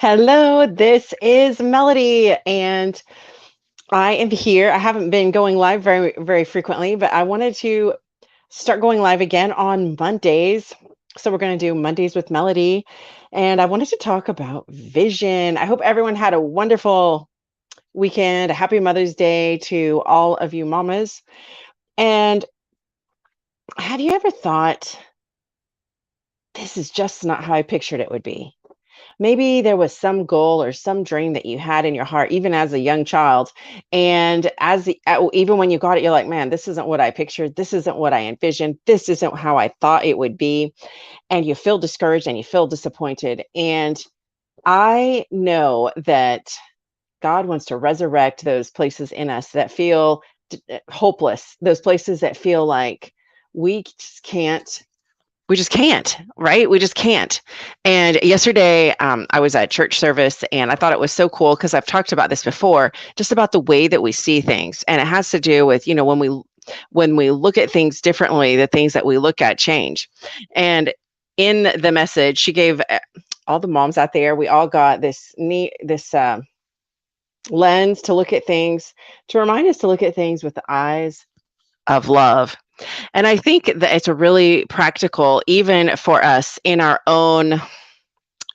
Hello, this is Melody, and I am here. I haven't been going live very frequently, but I wanted to start going live again on Mondays. So we're going to do Mondays with Melody, and I wanted to talk about vision. I hope everyone had a wonderful weekend. A happy Mother's Day to all of you mamas. And have you ever thought, this is just not how I pictured it would be? Maybe there was some goal or some dream that you had in your heart, even as a young child. And even when you got it, you're like, man, this isn't what I pictured. This isn't what I envisioned. This isn't how I thought it would be. And you feel discouraged and you feel disappointed. And I know that God wants to resurrect those places in us that feel hopeless, those places that feel like we just can't we just can't, right? We just can't. And yesterday, I was at church service, and I thought it was so cool because I've talked about this before, just about the way that we see things, and it has to do with when we look at things differently, the things that we look at change. And in the message, she gave all the moms out there, we all got this lens to look at things, to remind us to look at things with the eyes of love. And I think that it's a really practical, even for us in our own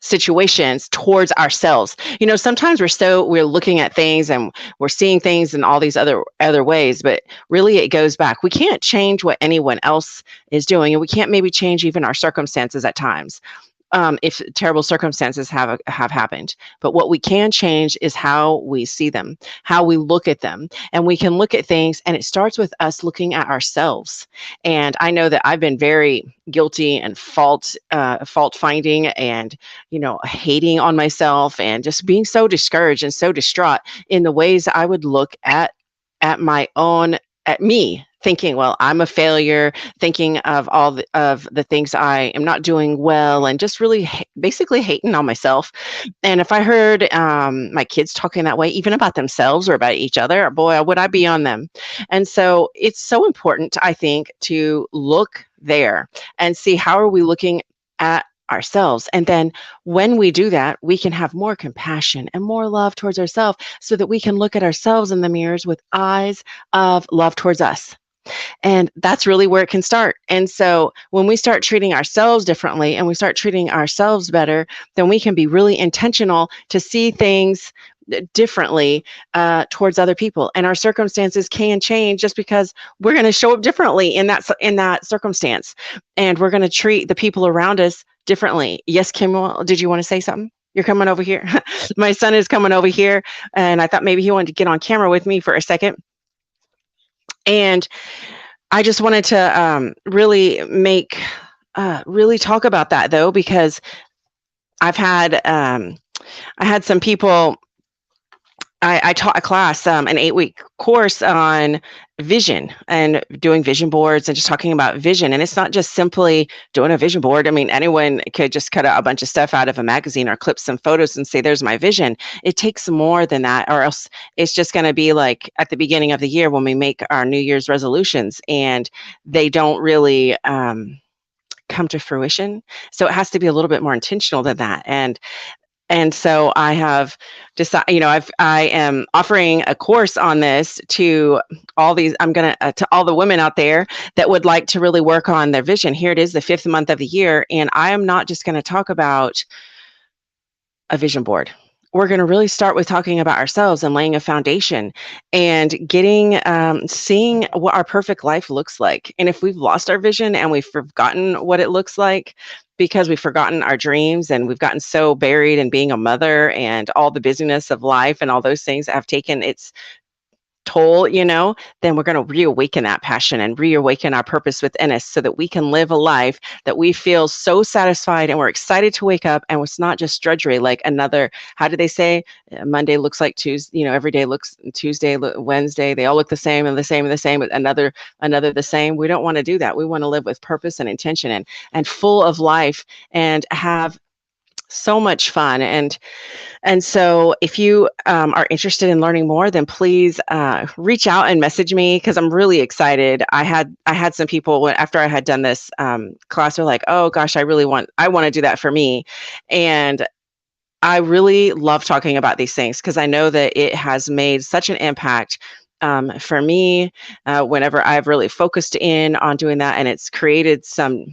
situations towards ourselves. Sometimes we're looking at things and we're seeing things in all these other ways, but really it goes back. We can't change what anyone else is doing, and we can't maybe change even our circumstances at times. If terrible circumstances have happened. But what we can change is how we see them, how we look at them. And we can look at things, and it starts with us looking at ourselves. And I know that I've been very guilty and fault finding, and hating on myself, and just being so discouraged and so distraught in the ways I would look at my own, at me, thinking, well, I'm a failure, thinking of all of the things I am not doing well, and just really basically hating on myself. And if I heard my kids talking that way, even about themselves or about each other, boy, would I be on them. And so it's so important, I think, to look there and see, how are we looking at ourselves. And then when we do that, we can have more compassion and more love towards ourselves, so that we can look at ourselves in the mirrors with eyes of love towards us. And that's really where it can start. And so when we start treating ourselves differently and we start treating ourselves better, then we can be really intentional to see things differently towards other people. And our circumstances can change just because we're going to show up differently in that circumstance. And we're going to treat the people around us differently. Yes, Kim, did you want to say something? You're coming over here. My son is coming over here, and I thought maybe he wanted to get on camera with me for a second. And I just wanted to really talk about that, though, because I had some people. I taught a class, an 8-week course on vision and doing vision boards and just talking about vision. And it's not just simply doing a vision board. I mean, anyone could just cut out a bunch of stuff out of a magazine or clip some photos and say, there's my vision. It takes more than that, or else it's just going to be like at the beginning of the year when we make our New Year's resolutions, and they don't really come to fruition. So it has to be a little bit more intentional than that. And so I have decided, I am offering a course on this to all these, to all the women out there that would like to really work on their vision. Here it is, the 5th month of the year. And I am not just going to talk about a vision board. We're going to really start with talking about ourselves and laying a foundation and seeing what our perfect life looks like. And if we've lost our vision and we've forgotten what it looks like, because we've forgotten our dreams and we've gotten so buried in being a mother and all the busyness of life and all those things that have taken its toll, then we're going to reawaken that passion and reawaken our purpose within us, so that we can live a life that we feel so satisfied and we're excited to wake up, and it's not just drudgery like another, how do they say, Monday looks like Tuesday, every day looks Tuesday, Wednesday, they all look the same and the same and the same, but another the same. We don't want to do that. We want to live with purpose and intention and full of life and have so much fun. And so if you are interested in learning more, then please reach out and message me, because I'm really excited. I had some people, after I had done this class, were like, oh gosh, I want to do that for me. And I really love talking about these things because I know that it has made such an impact for me whenever I've really focused in on doing that, and it's created some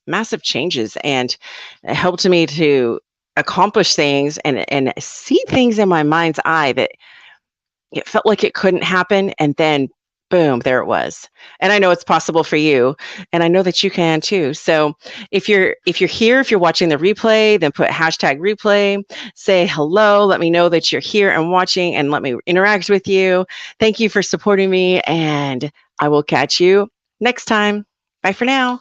massive changes and helped me to accomplish things and see things in my mind's eye that it felt like it couldn't happen, and then boom, there it was. And I know it's possible for you, and I know that you can too. So if you're here, if you're watching the replay, then put hashtag replay, say hello, let me know that you're here and watching, and let me interact with you. Thank you for supporting me, and I will catch you next time. Bye for now.